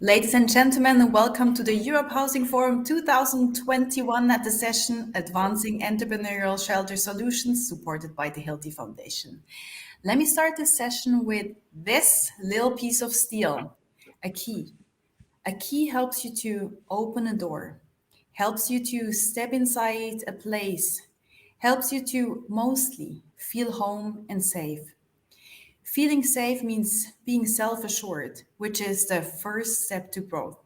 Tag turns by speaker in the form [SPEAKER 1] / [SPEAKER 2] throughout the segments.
[SPEAKER 1] Ladies and gentlemen, welcome to the Europe Housing Forum 2021 at the session Advancing Entrepreneurial Shelter Solutions, supported by the Hilti Foundation. Let me start this session with this little piece of steel, a key. A key helps you to open a door, helps you to step inside a place, helps you to mostly feel home and safe. Feeling safe means being self assured, which is the first step to growth.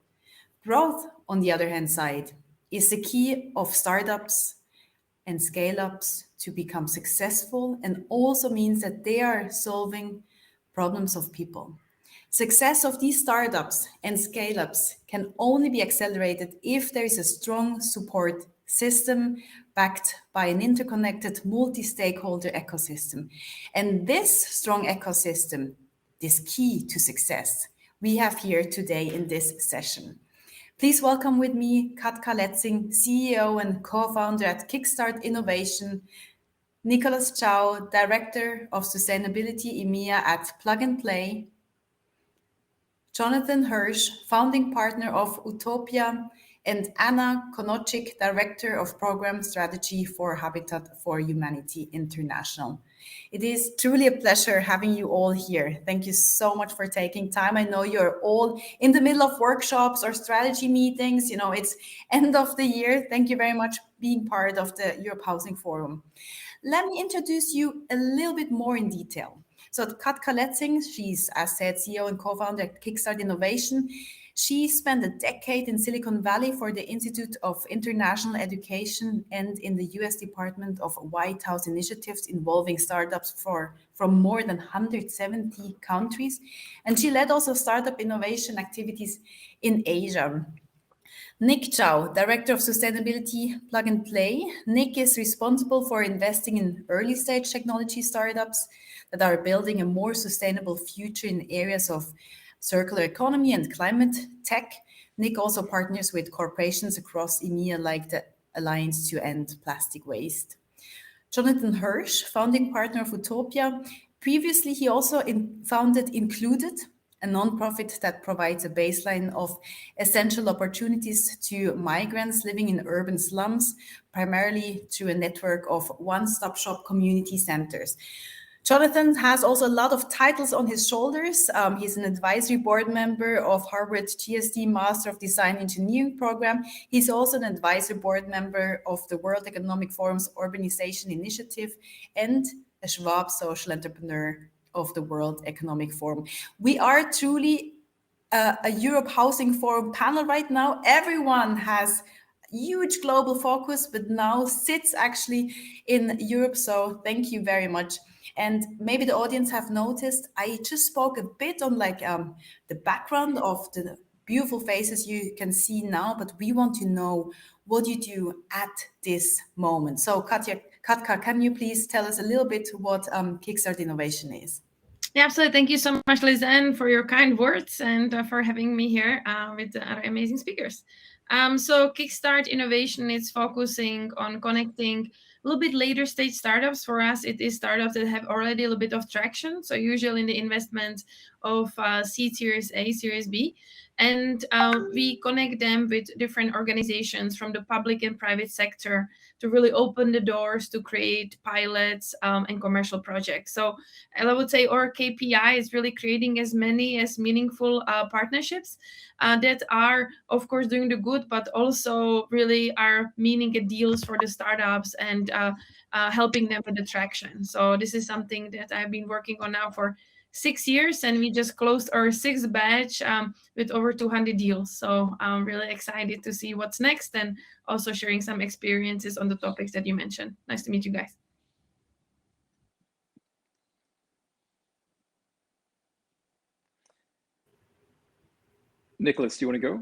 [SPEAKER 1] Growth, on the other hand side, is the key of startups and scale ups to become successful and also means that they are solving problems of people. Success of these startups and scale ups can only be accelerated if there is a strong support system backed by an interconnected multi stakeholder ecosystem. And this strong ecosystem, this key to success, we have here today in this session. Please welcome with me Katka Letzing, CEO and co-founder at Kickstart Innovation, Nicholas Chow, Director of Sustainability EMEA at Plug and Play, Jonathan Hirsch, founding partner of Utopia, and Anna Konochik, Director of Program Strategy for Habitat for Humanity International. It is truly a pleasure having you all here. Thank you so much for taking time. I know you're all in the middle of workshops or strategy meetings. You know, it's end of the year. Thank you very much being part of the Europe Housing Forum. Let me introduce you a little bit more in detail. So Katka Letzing, she's, as said, CEO and co-founder at Kickstart Innovation. She spent a decade in Silicon Valley for the Institute of International Education and in the US Department of White House initiatives involving startups from more than 170 countries. And she led also startup innovation activities in Asia. Nick Chow, Director of Sustainability Plug and Play. Nick is responsible for investing in early stage technology startups that are building a more sustainable future in areas of circular economy and climate tech. Nick also partners with corporations across EMEA like the Alliance to End Plastic Waste. Jonathan Hirsch, founding partner of Utopia. Previously, he also founded Included, a nonprofit that provides a baseline of essential opportunities to migrants living in urban slums, primarily through a network of one-stop shop community centers. Jonathan has also a lot of titles on his shoulders. He's an advisory board member of Harvard GSD Master of Design Engineering program. He's also an advisory board member of the World Economic Forum's Urbanization Initiative and a Schwab Social Entrepreneur of the World Economic Forum. We are truly a Europe Housing Forum panel right now. Everyone has huge global focus, but now sits actually in Europe. So thank you very much. And maybe the audience have noticed, I just spoke a bit on the background of the beautiful faces you can see now, but we want to know what you do at this moment. So Katka, can you please tell us a little bit what Kickstart Innovation is?
[SPEAKER 2] Yeah, absolutely. Thank you so much, Lizanne, for your kind words and for having me here with the other amazing speakers. So Kickstart Innovation is focusing on connecting a little bit later stage startups. For us, it is startups that have already a little bit of traction. So usually in the investment of seed Series A, Series B. And we connect them with different organizations from the public and private sector to really open the doors to create pilots and commercial projects. So I would say our KPI is really creating as many as meaningful partnerships that are, of course, doing the good, but also really are meaning deals for the startups and helping them with the traction. So this is something that I've been working on now for 6 years, and we just closed our sixth batch with over 200 deals. So I'm really excited to see what's next and also sharing some experiences on the topics that you mentioned. Nice to meet you guys.
[SPEAKER 3] Nicholas, do you want to go?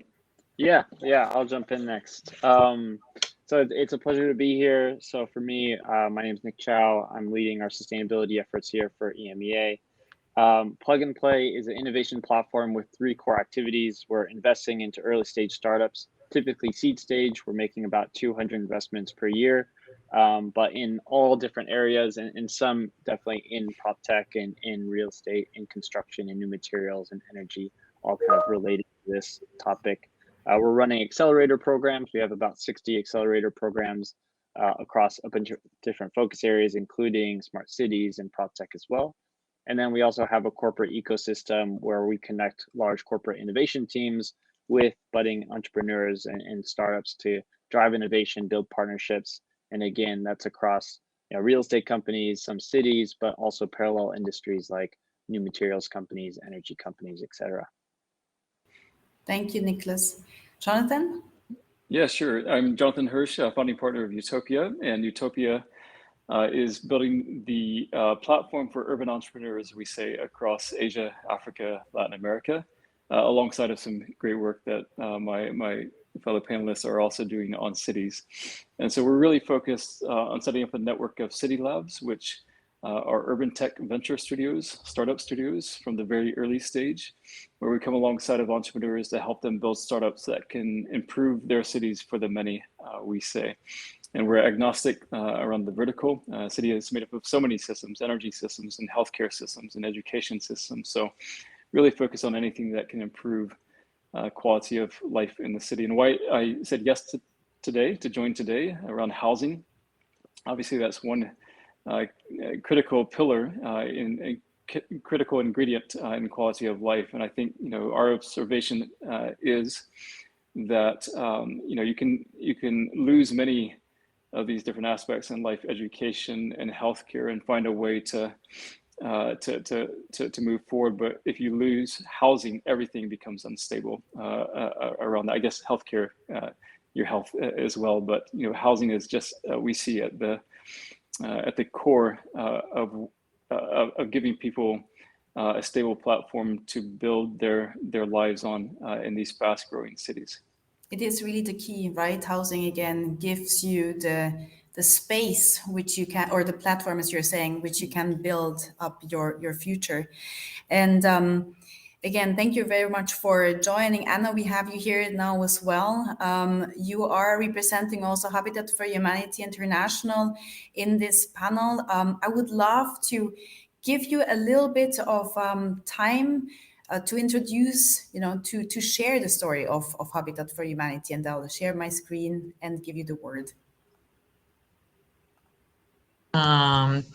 [SPEAKER 4] Yeah, I'll jump in next. So it's a pleasure to be here. So for me, my name is Nick Chow. I'm leading our sustainability efforts here for EMEA. Plug and Play is an innovation platform with 3 core activities. We're investing into early stage startups, typically seed stage. We're making about 200 investments per year, but in all different areas and some definitely in prop tech and in real estate, in construction and new materials and energy, all kind of related this topic. We're running accelerator programs. We have about 60 accelerator programs across a bunch of different focus areas, including smart cities and prop tech as well. And then we also have a corporate ecosystem where we connect large corporate innovation teams with budding entrepreneurs and startups to drive innovation, build partnerships. And again, that's across real estate companies, some cities, but also parallel industries like new materials companies, energy companies, etc.
[SPEAKER 1] Thank you, Nicholas. Jonathan?
[SPEAKER 3] Yeah, sure. I'm Jonathan Hirsch, founding partner of Utopia, and Utopia is building the platform for urban entrepreneurs, we say, across Asia, Africa, Latin America, alongside of some great work that my fellow panelists are also doing on cities. And so we're really focused on setting up a network of city labs, which are urban tech venture studios, startup studios from the very early stage, where we come alongside of entrepreneurs to help them build startups that can improve their cities for the many, we say. And we're agnostic around the vertical. City is made up of so many systems, energy systems and healthcare systems and education systems. So really focus on anything that can improve quality of life in the city. And why I said yes to join today around housing. Obviously, that's one critical pillar in critical ingredient in quality of life. And I think our observation is that you can lose many of these different aspects in life, education and healthcare, and find a way to move forward. But if you lose housing, everything becomes unstable around that. I guess healthcare, your health as well. But housing is just we see at the core of giving people a stable platform to build their lives on in these fast-growing cities.
[SPEAKER 1] It is really the key, right? Housing again gives you the space which you can, or the platform, as you're saying, which you can build up your future. And again, thank you very much for joining. Anna, we have you here now as well. You are representing also Habitat for Humanity International in this panel. I would love to give you a little bit of time to introduce, to share the story of Habitat for Humanity, and I'll share my screen and give you the word.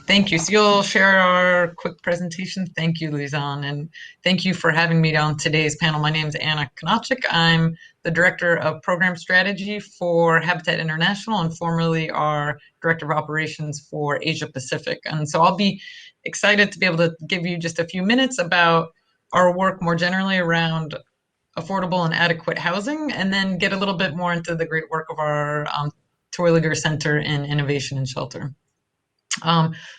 [SPEAKER 5] Thank you. So you'll share our quick presentation. Thank you, Lizanne, and thank you for having me on today's panel. My name is Anna Konochik. I'm the Director of Program Strategy for Habitat International and formerly our Director of Operations for Asia Pacific. And so I'll be excited to be able to give you just a few minutes about our work more generally around affordable and adequate housing, and then get a little bit more into the great work of our Terwilliger Center in Innovation and Shelter.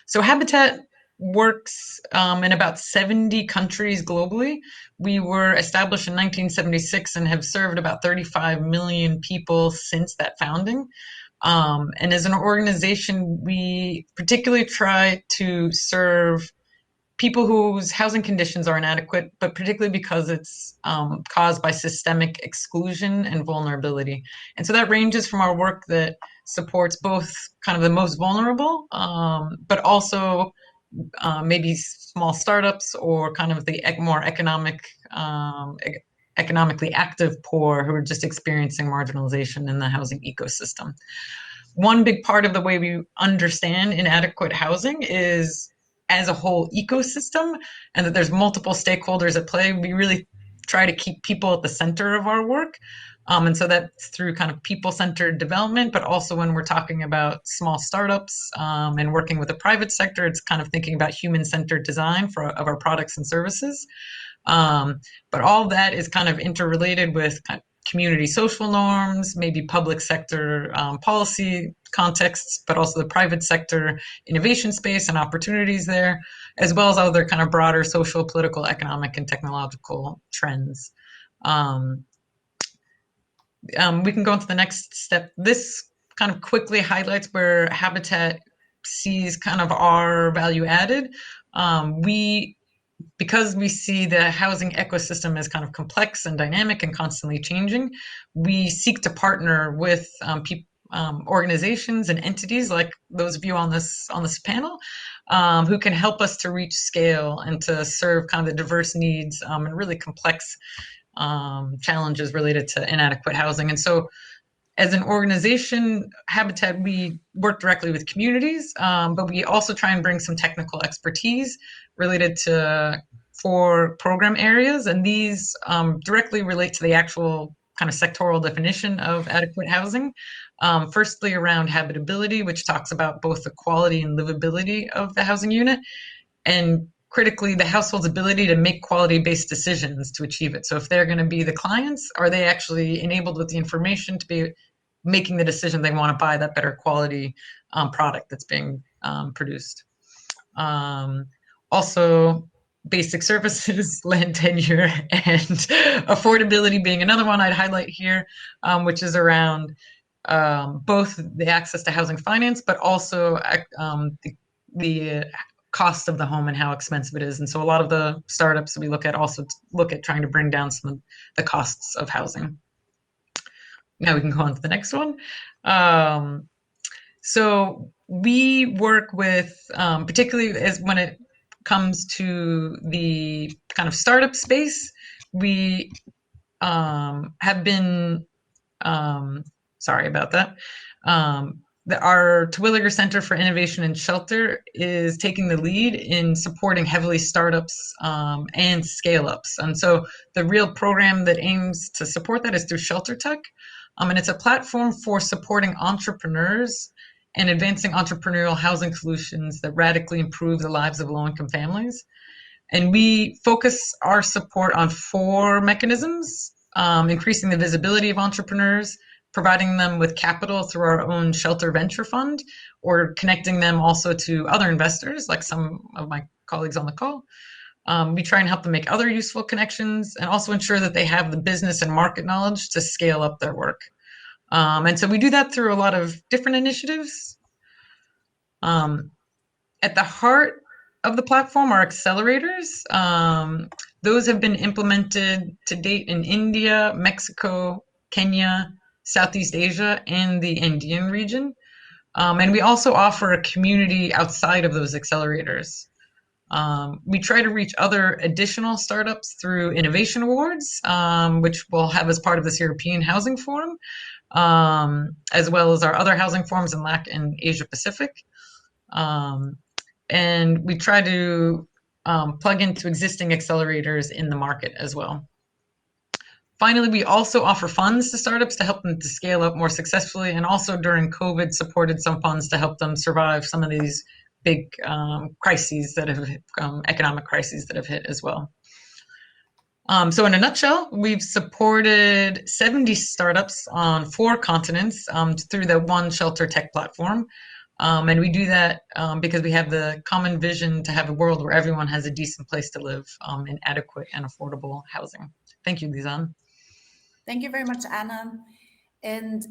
[SPEAKER 5] So Habitat works in about 70 countries globally. We were established in 1976 and have served about 35 million people since that founding. And as an organization, we particularly try to serve people whose housing conditions are inadequate, but particularly because it's caused by systemic exclusion and vulnerability. And so that ranges from our work that supports both kind of the most vulnerable, but also maybe small startups or kind of the more economically active poor who are just experiencing marginalization in the housing ecosystem. One big part of the way we understand inadequate housing is as a whole ecosystem, and that there's multiple stakeholders at play. We really try to keep people at the center of our work. And so that's through kind of people-centered development, but also when we're talking about small startups and working with the private sector, it's kind of thinking about human-centered design of our products and services. But all that is kind of interrelated with kind of community social norms, maybe public sector policy contexts, but also the private sector innovation space and opportunities there, as well as other kind of broader social, political, economic, and technological trends. We can go into the next step. This kind of quickly highlights where Habitat sees kind of our value added. Because we see the housing ecosystem as kind of complex and dynamic and constantly changing, we seek to partner with organizations and entities like those of you on this panel, who can help us to reach scale and to serve kind of the diverse needs and really complex challenges related to inadequate housing. And so as an organization, Habitat, we work directly with communities, but we also try and bring some technical expertise related to 4 program areas. And these directly relate to the actual kind of sectoral definition of adequate housing. Firstly, around habitability, which talks about both the quality and livability of the housing unit, and critically, the household's ability to make quality-based decisions to achieve it. So if they're going to be the clients, are they actually enabled with the information to be making the decision they want to buy that better quality product that's being produced? Also, basic services, land tenure, and affordability being another one I'd highlight here, which is around both the access to housing finance, but also the cost of the home and how expensive it is. And so a lot of the startups we look at also look at trying to bring down some of the costs of housing. Now we can go on to the next one. So we work with, particularly as when it comes to the kind of startup space, we have been, sorry about that. Our Terwilliger Center for Innovation and Shelter is taking the lead in supporting heavily startups and scale-ups. And so the real program that aims to support that is through Shelter Tech. And it's a platform for supporting entrepreneurs and advancing entrepreneurial housing solutions that radically improve the lives of low-income families. And we focus our support on 4 mechanisms: increasing the visibility of entrepreneurs, providing them with capital through our own Shelter Venture Fund, or connecting them also to other investors, like some of my colleagues on the call. We try and help them make other useful connections and also ensure that they have the business and market knowledge to scale up their work. And so we do that through a lot of different initiatives. At the heart of the platform are accelerators. Those have been implemented to date in India, Mexico, Kenya, Southeast Asia, and the Andean region. And we also offer a community outside of those accelerators. We try to reach other additional startups through innovation awards, which we'll have as part of this European Housing Forum, as well as our other housing forums in LAC and Asia Pacific. And we try to plug into existing accelerators in the market as well. Finally, we also offer funds to startups to help them to scale up more successfully, and also during COVID supported some funds to help them survive some of these big crises that have economic crises that have hit as well. So in a nutshell, we've supported 70 startups on 4 continents through the One Shelter Tech platform. And we do that because we have the common vision to have a world where everyone has a decent place to live in adequate and affordable housing. Thank you, Lisanne.
[SPEAKER 1] Thank you very much, Anna. And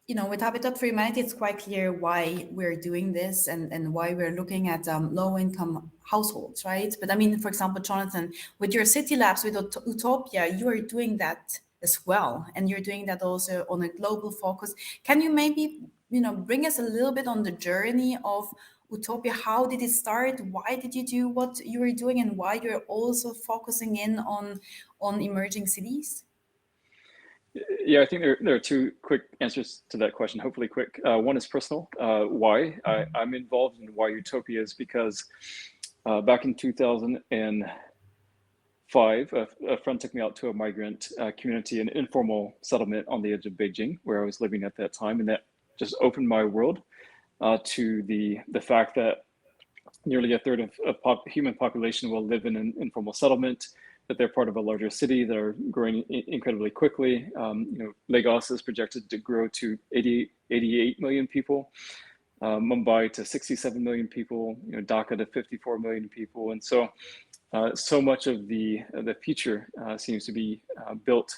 [SPEAKER 1] with Habitat for Humanity, it's quite clear why we're doing this and why we're looking at low-income households, right? But I mean, for example, Jonathan, with your city labs, with Utopia, you are doing that as well. And you're doing that also on a global focus. Can you maybe, bring us a little bit on the journey of Utopia? How did it start? Why did you do what you were doing? And why you're also focusing in on emerging cities?
[SPEAKER 3] Yeah, I think there are 2 quick answers to that question, hopefully quick. One is personal. Why I'm involved in why Utopia is because back in 2005, a friend took me out to a migrant community, an informal settlement on the edge of Beijing, where I was living at that time. And that just opened my world to the fact that nearly a third of human population will live in an informal settlement, that they're part of a larger city that are growing incredibly quickly. Lagos is projected to grow to 88 million people, Mumbai to 67 million people, Dhaka to 54 million people. And so much of the future seems to be built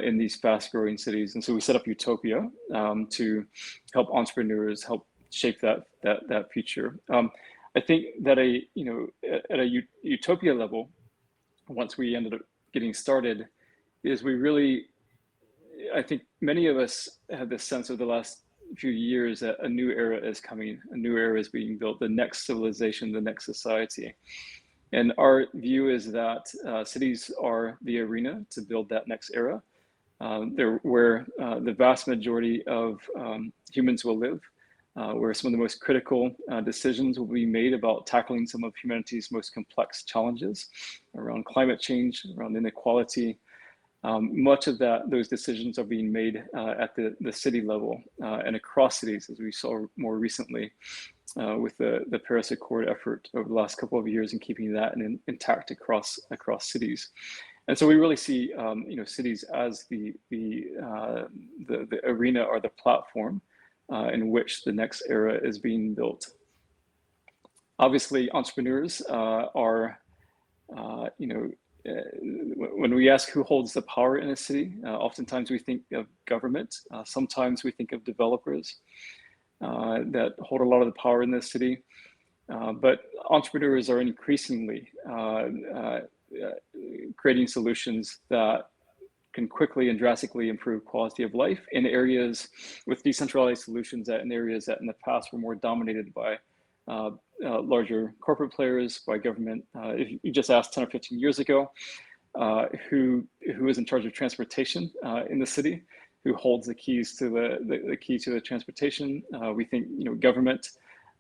[SPEAKER 3] in these fast growing cities. And so we set up Utopia to help entrepreneurs help shape that future. I think that at a Utopia level, once we ended up getting started, is I think many of us had this sense of the last few years that a new era is coming, a new era is being built, the next civilization, the next society. And our view is that cities are the arena to build that next era. They're where the vast majority of humans will live, where some of the most critical decisions will be made about tackling some of humanity's most complex challenges around climate change, around inequality. Much of those decisions are being made at the city level and across cities, as we saw more recently with the Paris Accord effort over the last couple of years, and keeping that intact across cities. And so we really see cities as the arena or the platform in which the next era is being built. Obviously, entrepreneurs are when we ask who holds the power in a city, oftentimes we think of government. Sometimes we think of developers that hold a lot of the power in the city. But entrepreneurs are increasingly creating solutions that can quickly and drastically improve quality of life in areas with decentralized solutions in areas that in the past were more dominated by larger corporate players, by government. If you just asked 10 or 15 years ago, who is in charge of transportation in the city, who holds the keys to the key to the transportation, we think government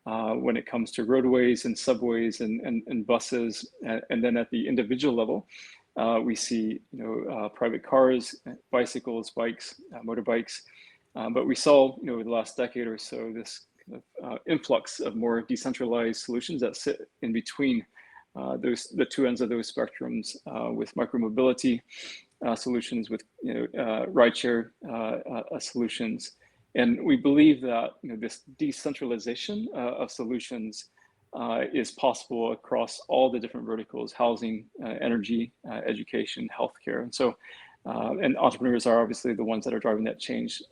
[SPEAKER 3] when it comes to roadways and subways and buses, and then at the individual level, we see private cars, bicycles, bikes, motorbikes, but we saw over the last decade or so this influx of more decentralized solutions that sit in between the two ends of those spectrums, with micromobility solutions, with rideshare solutions. And we believe that this decentralization of solutions is possible across all the different verticals: housing, energy, education, healthcare. And so, and entrepreneurs are obviously the ones that are driving that change.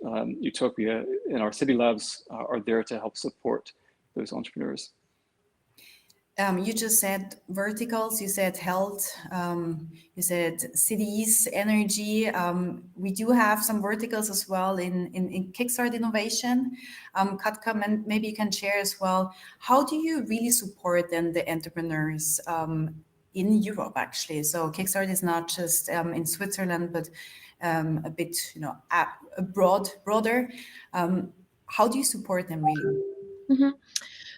[SPEAKER 3] Utopia and our city labs are there to help support those entrepreneurs.
[SPEAKER 1] You just said verticals, you said health, you said cities, energy. We do have some verticals as well in Kickstart Innovation. Katka, maybe you can share as well, how do you really support then the entrepreneurs in Europe actually? So Kickstart is not just in Switzerland, but a bit broader. How do you support them really?
[SPEAKER 2] Mm-hmm.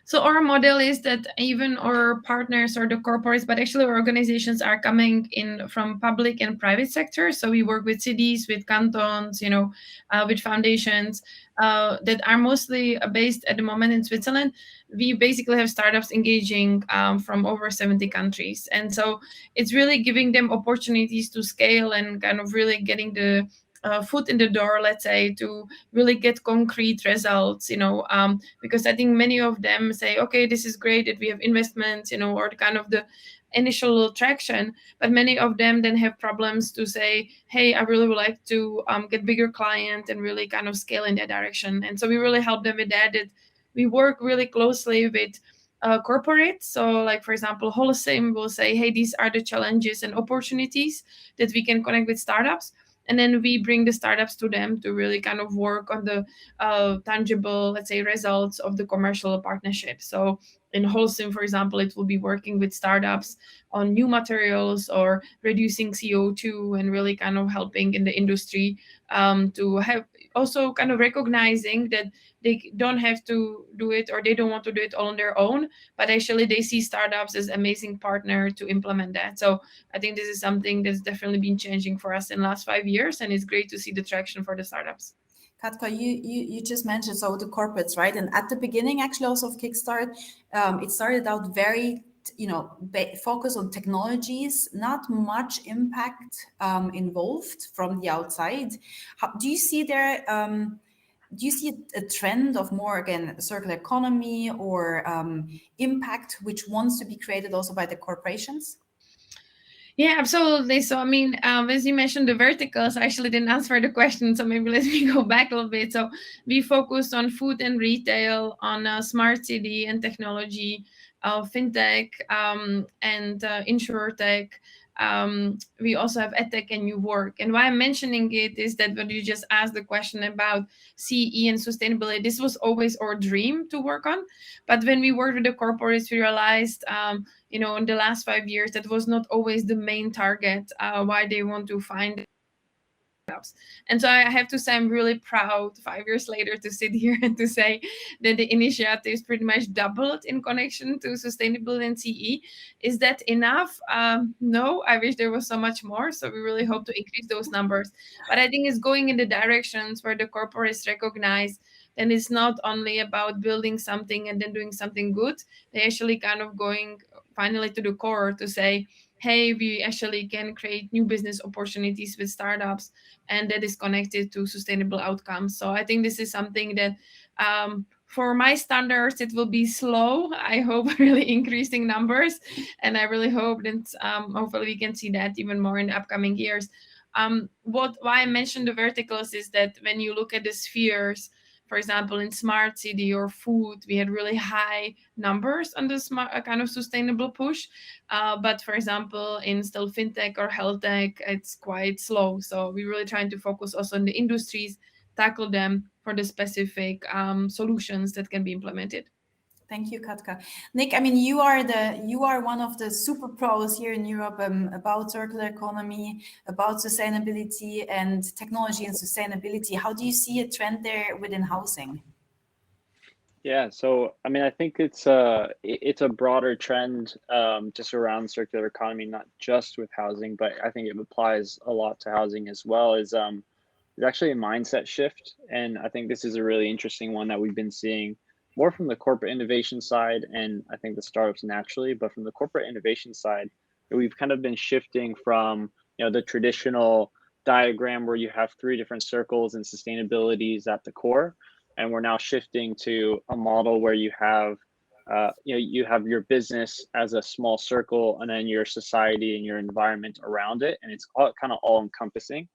[SPEAKER 2] So our model is that even our partners or the corporates, but actually our organizations are coming in from public and private sector. So we work with cities, with cantons, with foundations that are mostly based at the moment in Switzerland. We basically have startups engaging from over 70 countries. And so it's really giving them opportunities to scale and kind of really getting the foot in the door, let's say, to really get concrete results, because I think many of them say, okay, this is great that we have investments, or kind of the initial traction, but many of them then have problems to say, hey, I really would like to get bigger client and really kind of scale in that direction. And so we really help them with that we work really closely with corporates. So like, for example, Holcim will say, hey, these are the challenges and opportunities that we can connect with startups. And then we bring the startups to them to really kind of work on the tangible, let's say, results of the commercial partnership. So in Holcim, for example, it will be working with startups on new materials or reducing CO2 and really kind of helping in the industry to have also kind of recognizing that they don't have to do it, or they don't want to do it all on their own, but actually they see startups as amazing partner to implement that. So I think this is something that's definitely been changing for us in the last 5 years, and it's great to see the traction for the startups.
[SPEAKER 1] Katka, you just mentioned so the corporates, right? And at the beginning, actually, also of Kickstart, it started out very, focus on technologies, not much impact involved from the outside. Do you see there? Do you see a trend of more, again, circular economy or impact, which wants to be created also by the corporations?
[SPEAKER 2] Yeah, absolutely. So, I mean, as you mentioned, the verticals, I actually didn't answer the question. So maybe let me go back a little bit. So we focused on food and retail, on smart city and technology, fintech, and insurtech, We also have EdTech and New Work. And why I'm mentioning it is that when you just asked the question about CE and sustainability, this was always our dream to work on. But when we worked with the corporates, we realized, in the last 5 years, that was not always the main target, why they want to find jobs. And so I have to say I'm really proud 5 years later to sit here and to say that the initiatives pretty much doubled in connection to sustainability and CE. Is that enough? No, I wish there was so much more. So we really hope to increase those numbers. But I think it's going in the directions where the corporates recognize then it's not only about building something and then doing something good. They actually kind of going finally to the core to say, hey, we actually can create new business opportunities with startups, and that is connected to sustainable outcomes. So I think this is something that for my standards, it will be slow. I hope really increasing numbers, and I really hope that hopefully we can see that even more in the upcoming years. Why I mentioned the verticals is that when you look at the spheres, for example, in smart city or food, we had really high numbers on the smart kind of sustainable push. But for example, in still fintech or health tech, it's quite slow. So we're really trying to focus also on the industries, tackle them for the specific solutions that can be implemented.
[SPEAKER 1] Thank you, Katka. Nick, I mean, you are one of the super pros here in Europe about circular economy, about sustainability and technology and sustainability. How do you see a trend there within housing?
[SPEAKER 4] Yeah, so I mean, I think it's a broader trend just around circular economy, not just with housing, but I think it applies a lot to housing as well. It's actually a mindset shift, and I think this is a really interesting one that we've been seeing more from the corporate innovation side, and I think the startups naturally, but from the corporate innovation side, we've kind of been shifting from the traditional diagram where you have 3 different circles and sustainabilities at the core, and we're now shifting to a model where you have you have your business as a small circle, and then your society and your environment around it, and it's all encompassing.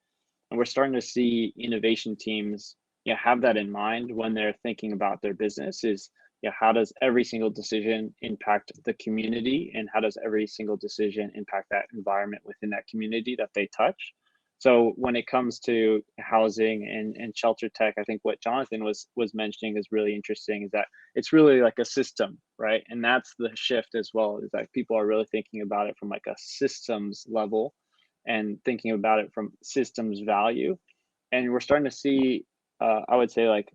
[SPEAKER 4] And we're starting to see innovation teams have that in mind when they're thinking about their business is how does every single decision impact the community, and how does every single decision impact that environment within that community that they touch. So when it comes to housing and shelter tech, I think what Jonathan was mentioning is really interesting, is that it's really like a system, right? And that's the shift as well, is that people are really thinking about it from like a systems level and thinking about it from systems value. And we're starting to see, I would say, like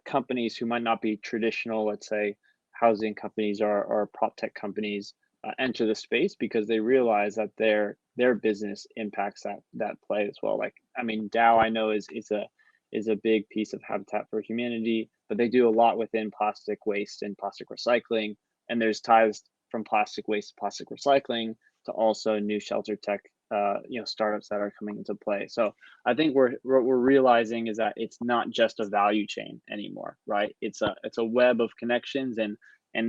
[SPEAKER 4] companies who might not be traditional, let's say, housing companies or prop tech companies enter the space because they realize that their business impacts that play as well. Like, I mean, Dow I know is a big piece of Habitat for Humanity, but they do a lot within plastic waste and plastic recycling. And there's ties from plastic waste to plastic recycling to also new shelter tech startups that are coming into play. So I think what we're realizing is that it's not just a value chain anymore, right? It's a web of connections, and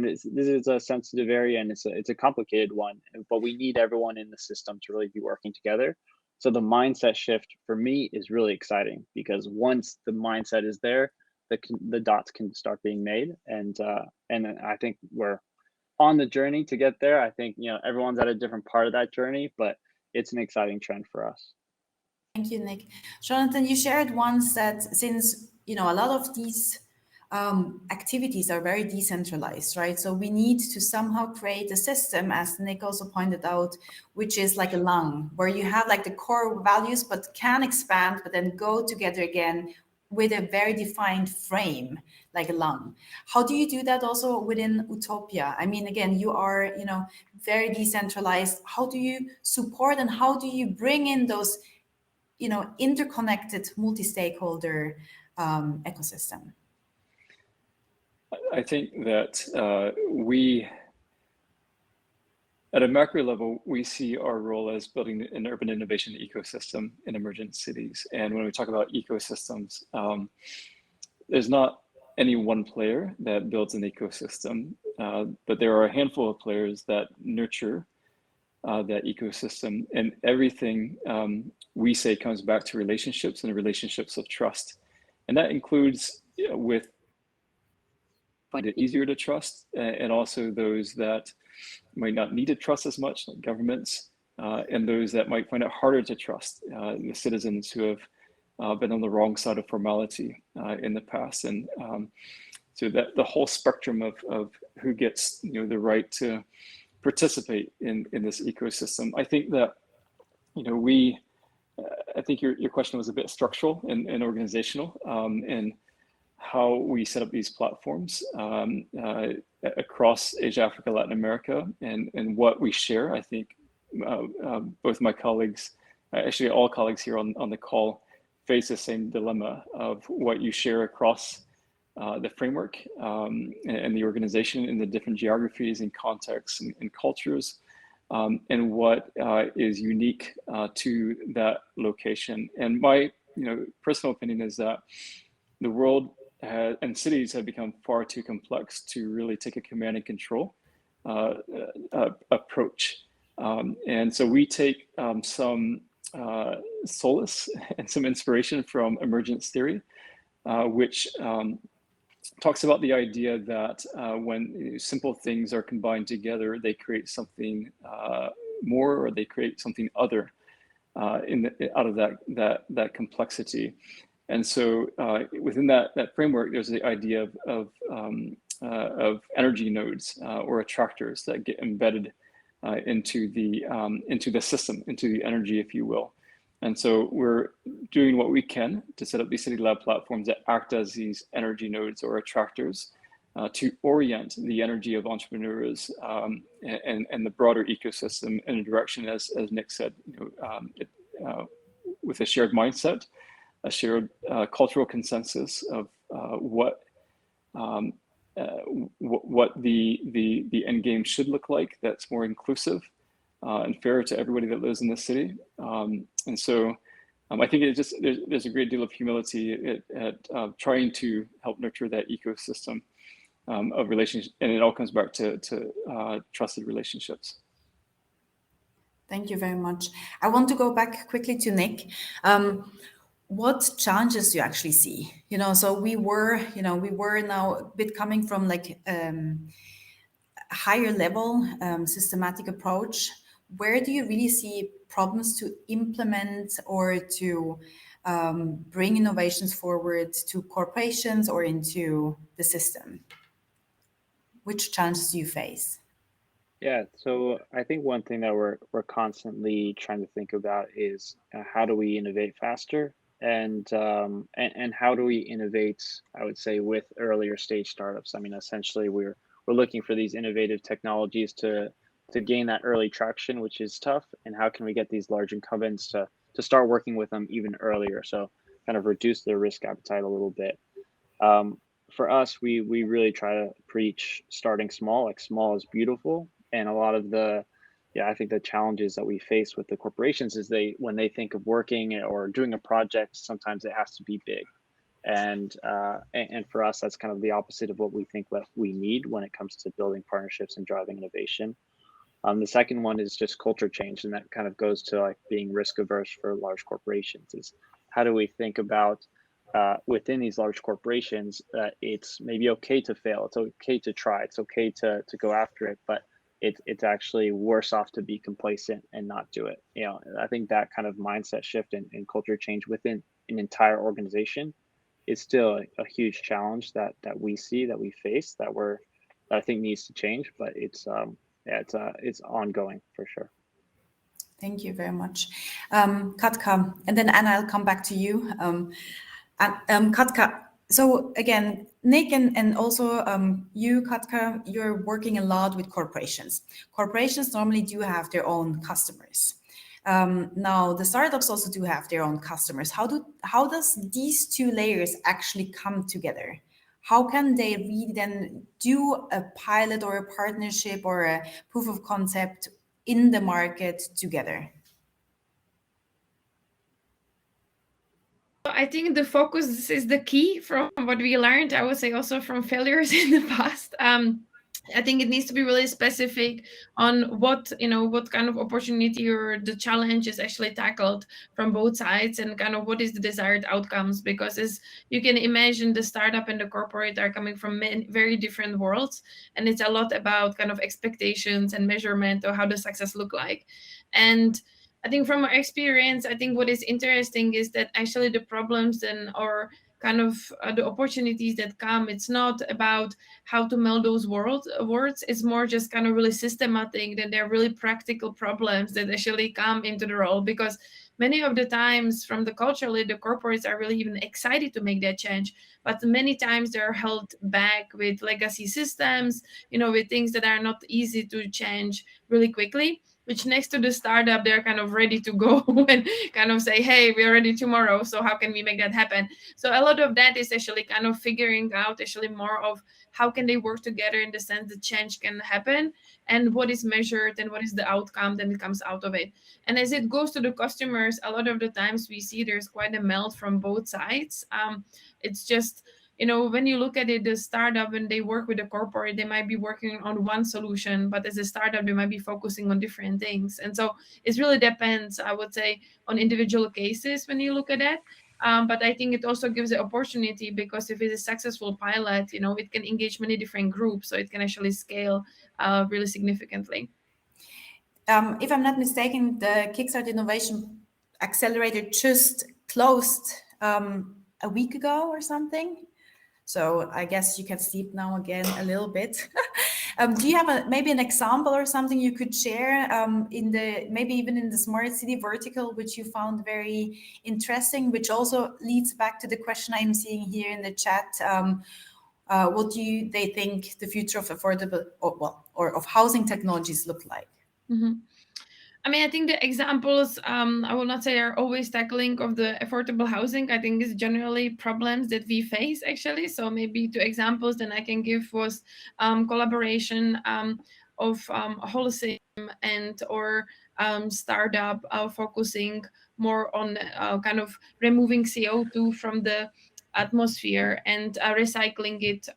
[SPEAKER 4] this is a sensitive area, and it's a complicated one, but we need everyone in the system to really be working together. So the mindset shift for me is really exciting, because once the mindset is there, the dots can start being made, and I think we're on the journey to get there. I think everyone's at a different part of that journey, but it's an exciting trend for us.
[SPEAKER 1] Thank you, Nick. Jonathan, you shared once that since a lot of these activities are very decentralized, right? So we need to somehow create a system, as Nick also pointed out, which is like a lung, where you have like the core values, but can expand, but then go together again with a very defined frame, like a lung. How do you do that also within Utopia? I mean, again, you are, very decentralized. How do you support and how do you bring in those, interconnected multi-stakeholder ecosystem?
[SPEAKER 3] I think that we, at a macro level, we see our role as building an urban innovation ecosystem in emergent cities. And when we talk about ecosystems, there's not any one player that builds an ecosystem, but there are a handful of players that nurture that ecosystem. And everything we say comes back to relationships and relationships of trust. And that includes with find it easier to trust, and also those that might not need to trust as much, like governments, and those that might find it harder to trust, the citizens who have been on the wrong side of formality in the past. And so that the whole spectrum of who gets the right to participate in this ecosystem. I think that I think your question was a bit structural and organizational, and how we set up these platforms across Asia, Africa, Latin America, and what we share. I think both my colleagues, actually all colleagues here on the call, face the same dilemma of what you share across the framework and the organization in the different geographies and contexts and cultures, and what is unique to that location. And my personal opinion is that the world and cities have become far too complex to really take a command and control approach. And so we take some solace and some inspiration from emergence theory, which talks about the idea that when simple things are combined together, they create something more, or they create something other out of that complexity. And so within that framework, there's the idea of energy nodes or attractors that get embedded into the system, into the energy, if you will. And so we're doing what we can to set up these City Lab platforms that act as these energy nodes or attractors to orient the energy of entrepreneurs and the broader ecosystem in a direction, as Nick said, with a shared mindset, a shared cultural consensus of what the end game should look like, that's more inclusive and fair to everybody that lives in the city. And so I think there's a great deal of humility at trying to help nurture that ecosystem of relationships, and it all comes back to trusted relationships.
[SPEAKER 1] Thank you very much. I want to go back quickly to Nick. What challenges do you actually see? So we were now a bit coming from like higher level systematic approach. Where do you really see problems to implement or to bring innovations forward to corporations or into the system? Which challenges do you face?
[SPEAKER 4] Yeah, so I think one thing that we're constantly trying to think about is how do we innovate faster, and how do we innovate, I would say, with earlier stage startups. I mean, essentially, we're looking for these innovative technologies to gain that early traction, which is tough. And how can we get these large incumbents to start working with them even earlier? So kind of reduce their risk appetite a little bit. For us, we really try to preach starting small, like small is beautiful. And a lot of I think the challenges that we face with the corporations is when they think of working or doing a project, sometimes it has to be big. And for us, that's kind of the opposite of what we think that we need when it comes to building partnerships and driving innovation. The second one is just culture change, and that kind of goes to like being risk averse for large corporations. Is how do we think about within these large corporations that it's maybe okay to fail, it's okay to try, it's okay to go after it, but it's actually worse off to be complacent and not do it. I think that kind of mindset shift and culture change within an entire organization is still a huge challenge that we see, that we face, that I think needs to change, but it's ongoing for sure.
[SPEAKER 1] Thank you very much. Katka, and then Anna, I'll come back to you. Katka, so again, Nick and also you, Katka, you're working a lot with corporations. Corporations normally do have their own customers. Now, the startups also do have their own customers. How does these two layers actually come together? How can they really then do a pilot or a partnership or a proof of concept in the market together?
[SPEAKER 2] I think the focus is the key from what we learned. I would say also from failures in the past. I think it needs to be really specific on what kind of opportunity or the challenge is actually tackled from both sides, and kind of what is the desired outcomes. Because as you can imagine, the startup and the corporate are coming from very different worlds, and it's a lot about kind of expectations and measurement or how does success look like. And I think from our experience, I think what is interesting is that actually the problems and or kind of the opportunities that come, it's not about how to meld those words. It's more just kind of really systematic, that they're really practical problems that actually come into the role, because many of the times from the culturally, the corporates are really even excited to make that change, but many times they're held back with legacy systems, with things that are not easy to change really quickly, which next to the startup, they're kind of ready to go and kind of say, hey, we're ready tomorrow, so how can we make that happen? So a lot of that is actually kind of figuring out actually more of how can they work together in the sense that change can happen, and what is measured and what is the outcome that comes out of it. And as it goes to the customers, a lot of the times we see there's quite a melt from both sides. It's just, when you look at it, the startup, when they work with a corporate, they might be working on one solution, but as a startup, they might be focusing on different things. And so it really depends, I would say, on individual cases when you look at that. But I think it also gives the opportunity, because if it's a successful pilot, it can engage many different groups, so it can actually scale really significantly.
[SPEAKER 1] If I'm not mistaken, the Kickstart Innovation Accelerator just closed a week ago or something. So I guess you can sleep now again a little bit. Do you have maybe an example or something you could share maybe even in the smart city vertical, which you found very interesting, which also leads back to the question I'm seeing here in the chat. What do they think the future of affordable or of housing technologies look like?
[SPEAKER 2] Mm-hmm. I mean, I think the examples, I will not say are always tackling of the affordable housing. I think it's generally problems that we face, actually. So maybe two examples that I can give was collaboration of wholesale and or startup focusing more on kind of removing CO2 from the atmosphere and recycling it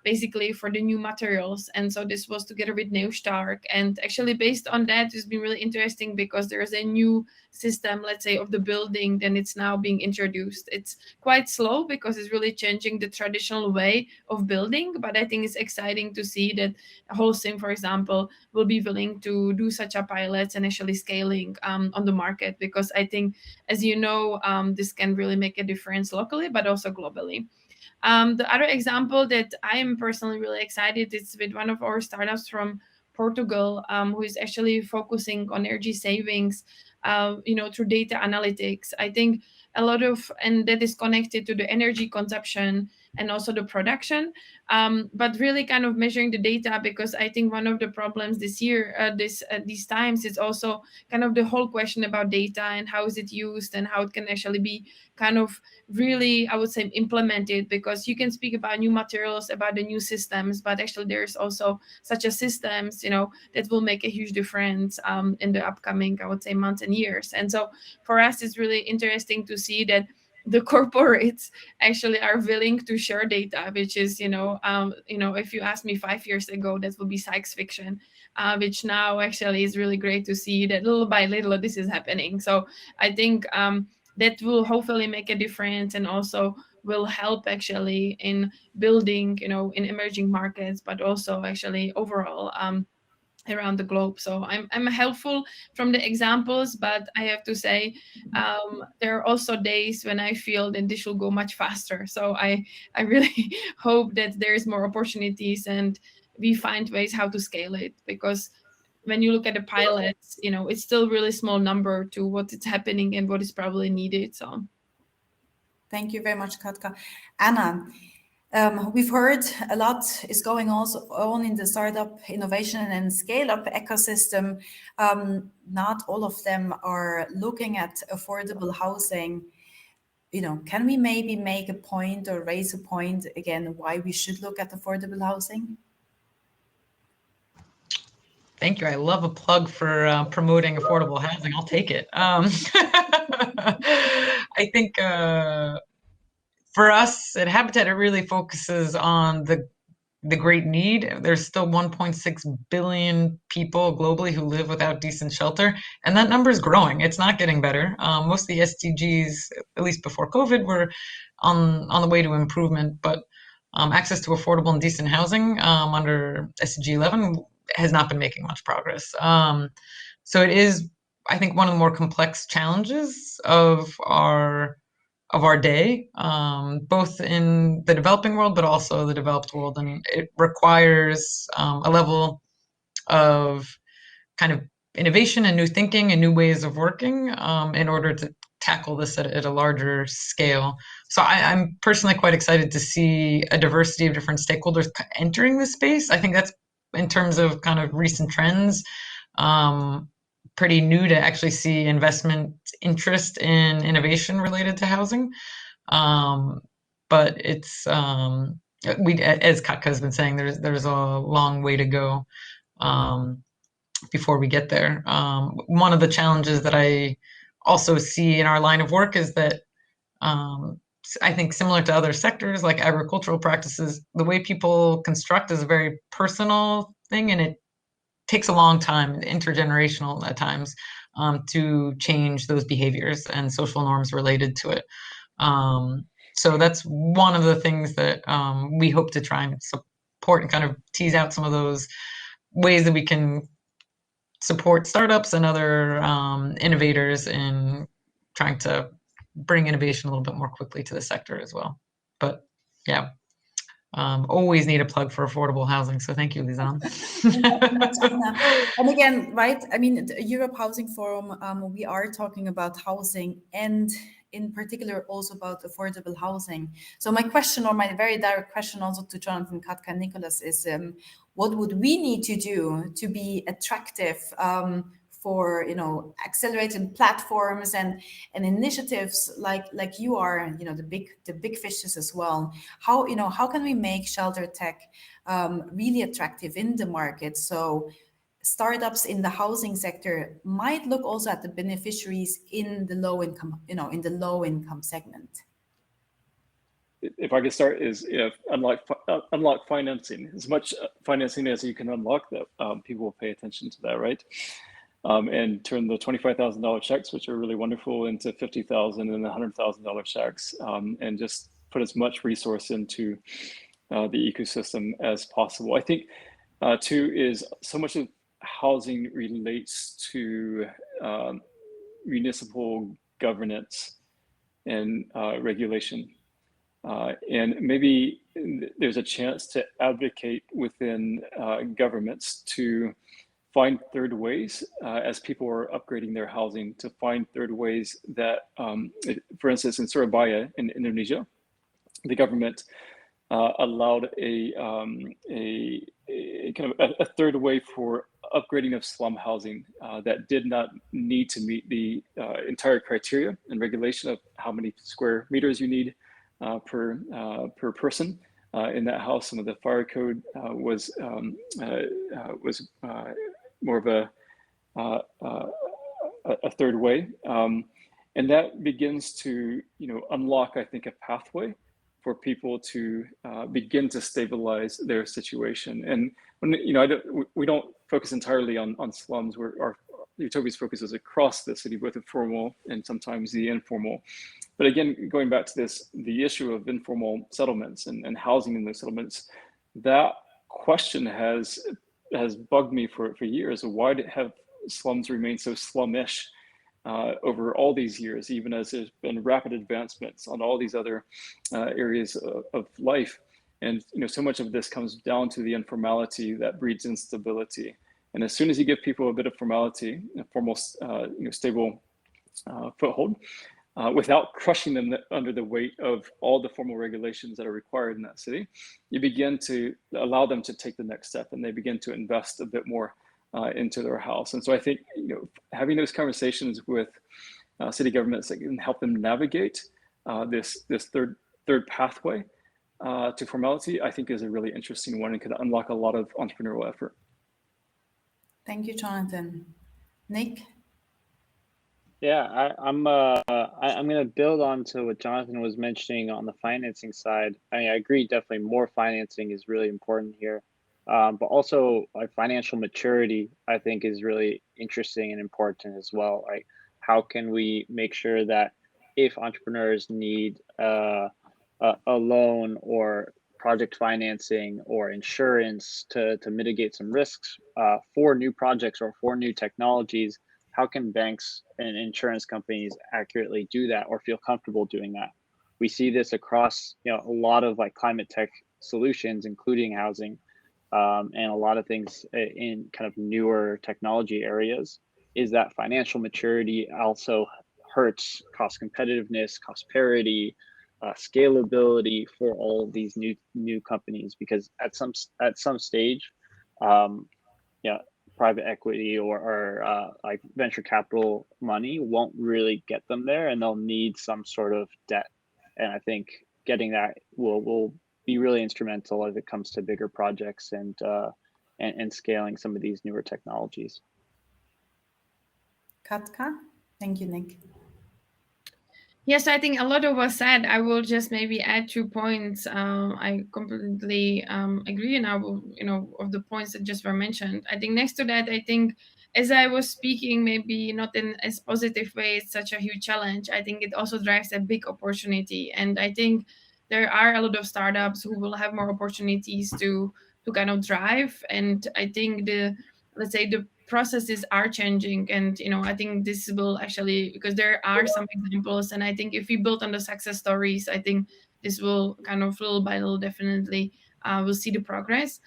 [SPEAKER 2] basically for the new materials. And so this was together with Neustark. And actually based on that, it's been really interesting because there's a new system, let's say, of the building, then it's now being introduced. It's quite slow because it's really changing the traditional way of building. But I think it's exciting to see that Holcim, for example, will be willing to do such a pilot and actually scaling on the market, because I think, as you know, this can really make a difference locally, but also globally. The other example that I am personally really excited is with one of our startups from Portugal, who is actually focusing on energy savings, through data analytics. I think a lot of, and that is connected to the energy consumption and also the production, but really kind of measuring the data, because I think one of the problems this year, these times, is also kind of the whole question about data and how is it used and how it can actually be kind of really, I would say, implemented, because you can speak about new materials, about the new systems, but actually there's also such a systems, that will make a huge difference in the upcoming, I would say, months and years. And so for us, it's really interesting to see that the corporates actually are willing to share data, which is, if you asked me 5 years ago, that would be science fiction, which now actually is really great to see that little by little this is happening. So I think that will hopefully make a difference, and also will help actually in building, in emerging markets, but also actually overall around the globe. So I'm helpful from the examples, but I have to say there are also days when I feel that this will go much faster. So I really hope that there is more opportunities and we find ways how to scale it, because when you look at the pilots, it's still really small number to what is happening and what is probably needed. So
[SPEAKER 1] thank you very much, Katka. Anna, we've heard a lot is going also on in the startup innovation and scale-up ecosystem. Not all of them are looking at affordable housing. Can we maybe make a point or raise a point again why we should look at affordable housing?
[SPEAKER 5] Thank you. I love a plug for promoting affordable housing. I'll take it. I think for us at Habitat, it really focuses on the great need. There's still 1.6 billion people globally who live without decent shelter, and that number is growing. It's not getting better. Most of the SDGs, at least before COVID, were on the way to improvement, but access to affordable and decent housing under SDG 11 has not been making much progress. So it is I think, one of the more complex challenges of our day, both in the developing world, but also the developed world. And it requires a level of kind of innovation and new thinking and new ways of working in order to tackle this at a larger scale. So I'm personally quite excited to see a diversity of different stakeholders entering this space. I think that's, in terms of kind of recent trends, pretty new to actually see investment interest in innovation related to housing. But it's as Katka has been saying, there's a long way to go before we get there. One of the challenges that I also see in our line of work is that I think, similar to other sectors like agricultural practices, the way people construct is a very personal thing, and it takes a long time, intergenerational at times, to change those behaviors and social norms related to it. So that's one of the things that we hope to try and support and kind of tease out some of those ways that we can support startups and other innovators in trying to bring innovation a little bit more quickly to the sector as well. But yeah, always need a plug for affordable housing. So thank you, Lizanne.
[SPEAKER 1] And again, right, I mean, the Europe Housing Forum, we are talking about housing, and in particular also about affordable housing. So my question, or my very direct question also to Jonathan, Katka, and Nicholas, is what would we need to do to be attractive for, you know, accelerated platforms and initiatives like you are, you know, the big fishes as well. How, you know, how can we make shelter tech really attractive in the market? So startups in the housing sector might look also at the beneficiaries in the low income, you know, in the low income segment.
[SPEAKER 3] If I could start, is unlock financing, as much financing as you can unlock, that people will pay attention to that, right? And turn the $25,000 checks, which are really wonderful, into $50,000 and $100,000 checks, and just put as much resource into the ecosystem as possible. I think too is so much of housing relates to municipal governance and regulation. And maybe there's a chance to advocate within governments to find third ways as people are upgrading their housing, to find third ways that, for instance, in Surabaya in Indonesia, the government allowed a kind of a third way for upgrading of slum housing that did not need to meet the entire criteria and regulation of how many square meters you need per person in that house. Some of the fire code was more of a third way, and that begins to, you know, unlock, I think, a pathway for people to begin to stabilize their situation. And when, you know, we don't focus entirely on slums. Our Utopia's focus is across the city, both the formal and sometimes the informal. But again, going back to this, the issue of informal settlements and housing in those settlements, that question has bugged me for years. Why have slums remained so slumish over all these years, even as there's been rapid advancements on all these other areas of life? And, you know, so much of this comes down to the informality that breeds instability. And as soon as you give people a bit of formality, a formal, you know, stable foothold, without crushing them under the weight of all the formal regulations that are required in that city, you begin to allow them to take the next step, and they begin to invest a bit more into their house. And so I think, you know, having those conversations with city governments that can help them navigate this third pathway to formality, I think is a really interesting one and could unlock a lot of entrepreneurial effort.
[SPEAKER 1] Thank you, Jonathan. Nick?
[SPEAKER 4] Yeah, I'm going to build on to what Jonathan was mentioning on the financing side. I mean, I agree, definitely more financing is really important here. But also, like, financial maturity, I think, is really interesting and important as well. Like, how can we make sure that if entrepreneurs need a loan or project financing or insurance to mitigate some risks for new projects or for new technologies, how can banks and insurance companies accurately do that or feel comfortable doing that? We see this across, a lot of like climate tech solutions, including housing, and a lot of things in kind of newer technology areas, is that financial maturity also hurts cost competitiveness, cost parity, scalability for all of these new companies, because at some stage, yeah, private equity or like venture capital money won't really get them there, and they'll need some sort of debt. And I think getting that will be really instrumental as it comes to bigger projects and scaling some of these newer technologies.
[SPEAKER 1] Katka? Thank you, Nick.
[SPEAKER 2] Yes, I think a lot of was said. I will just maybe add 2 points. I completely agree, and I will, of the points that just were mentioned. I think next to that, I think as I was speaking, maybe not in as positive way, it's such a huge challenge. I think it also drives a big opportunity, and I think there are a lot of startups who will have more opportunities to kind of drive. And I think let's say the processes are changing, and I think this will actually, because there are some examples, and I think if we build on the success stories, I think this will kind of little by little definitely we'll see the progress.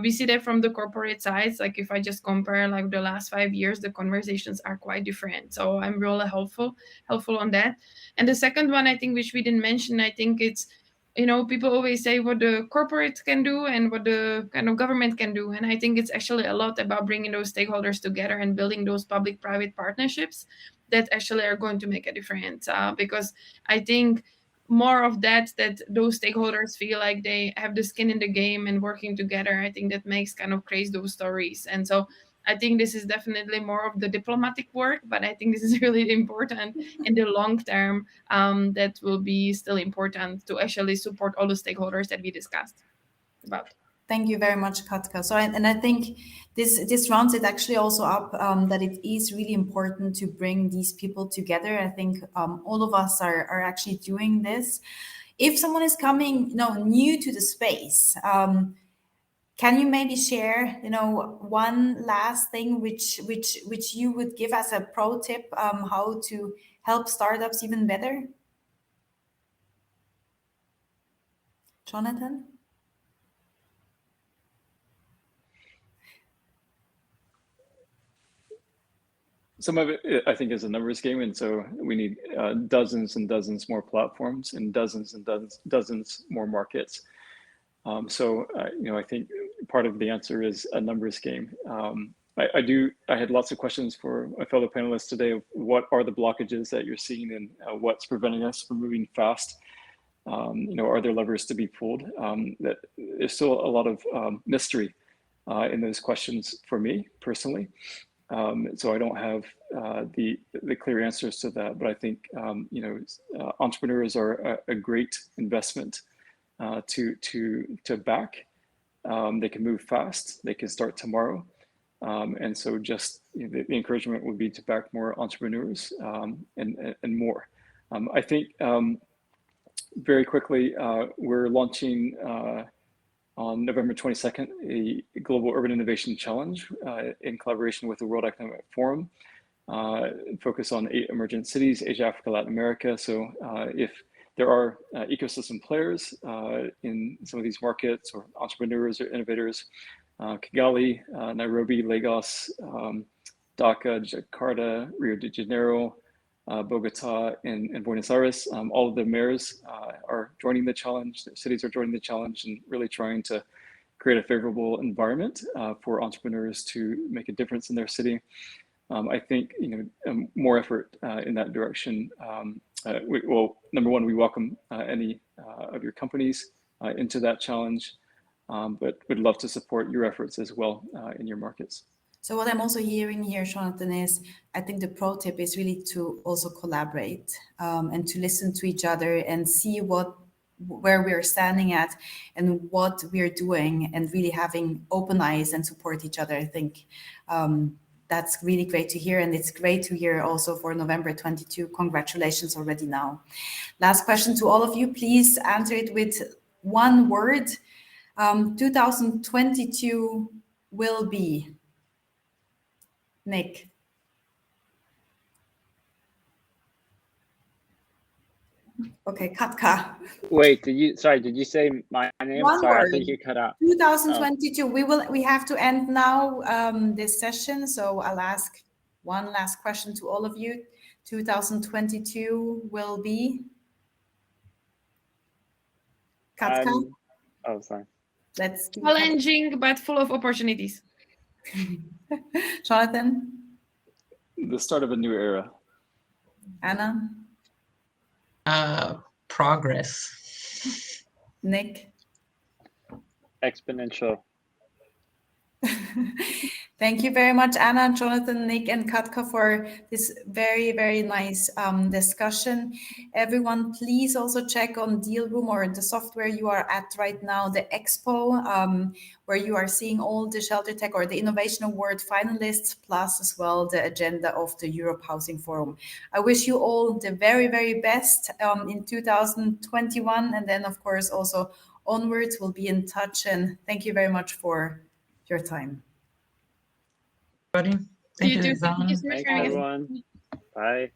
[SPEAKER 2] We see that from the corporate sides. Like if I just compare like the last 5 years, the conversations are quite different, so I'm really helpful on that. And the second one, I think, which we didn't mention, I think it's, people always say what the corporate can do and what the kind of government can do. And I think it's actually a lot about bringing those stakeholders together and building those public-private partnerships that actually are going to make a difference. Because I think more of that those stakeholders feel like they have the skin in the game and working together, I think that makes kind of create those stories. And so I think this is definitely more of the diplomatic work, but I think this is really important in the long term. That will be still important to actually support all the stakeholders that we discussed about.
[SPEAKER 1] Thank you very much, Katka. So, and I think this rounds it actually also up, that it is really important to bring these people together. I think all of us are actually doing this. If someone is coming, new to the space, can you maybe share, one last thing which you would give as a pro tip, how to help startups even better? Jonathan?
[SPEAKER 3] Some of it, I think, is a numbers game, and so we need dozens and dozens more platforms and dozens more markets. I think part of the answer is a numbers game. I had lots of questions for my fellow panelists today. What are the blockages that you're seeing, and what's preventing us from moving fast? Are there levers to be pulled? That there's still a lot of mystery in those questions for me personally. So I don't have the clear answers to that, but I think entrepreneurs are a great investment to back. They can move fast. They can start tomorrow, and so just the encouragement would be to back more entrepreneurs and more. I think very quickly we're launching on November 22nd, a Global Urban Innovation Challenge in collaboration with the World Economic Forum, focus on 8 emergent cities, Asia, Africa, Latin America. So if there are ecosystem players in some of these markets, or entrepreneurs or innovators, Kigali, Nairobi, Lagos, Dhaka, Jakarta, Rio de Janeiro, Bogota, and Buenos Aires. All of the mayors are joining the challenge. The cities are joining the challenge and really trying to create a favorable environment for entrepreneurs to make a difference in their city. I think more effort in that direction. Well, number one, we welcome any of your companies into that challenge, but would love to support your efforts as well in your markets.
[SPEAKER 1] So what I'm also hearing here, Jonathan, is I think the pro tip is really to also collaborate and to listen to each other and see where we're standing at and what we're doing, and really having open eyes and support each other. I think that's really great to hear, and it's great to hear also for November 22. Congratulations already now. Last question to all of you. Please answer it with one word. 2022 will be. Nick. Okay, Katka.
[SPEAKER 4] Wait, did you say my name?
[SPEAKER 1] One
[SPEAKER 4] Sorry, I
[SPEAKER 1] word.
[SPEAKER 4] think you cut out.
[SPEAKER 1] 2022. We have to end now this session, so I'll ask one last question to all of you. 2022 will be Katka.
[SPEAKER 4] Oh, sorry.
[SPEAKER 1] Let's do
[SPEAKER 2] Challenging, but full of opportunities.
[SPEAKER 1] Jonathan,
[SPEAKER 3] The start of a new era.
[SPEAKER 1] Anna,
[SPEAKER 5] Progress.
[SPEAKER 1] Nick.
[SPEAKER 4] Exponential.
[SPEAKER 1] Thank you very much, Anna, Jonathan, Nick, and Katka for this very, very nice discussion. Everyone, please also check on Deal Room or the software you are at right now, the Expo, where you are seeing all the Shelter Tech or the Innovation Award finalists, plus as well the agenda of the Europe Housing Forum. I wish you all the very, very best in 2021. And then, of course, also onwards, we'll be in touch. And thank you very much for your time.
[SPEAKER 5] Everybody. Thank you,
[SPEAKER 2] Too.
[SPEAKER 5] Lizanne.
[SPEAKER 2] Thank you so much
[SPEAKER 4] Thanks,
[SPEAKER 2] for having us.
[SPEAKER 4] everyone. Bye.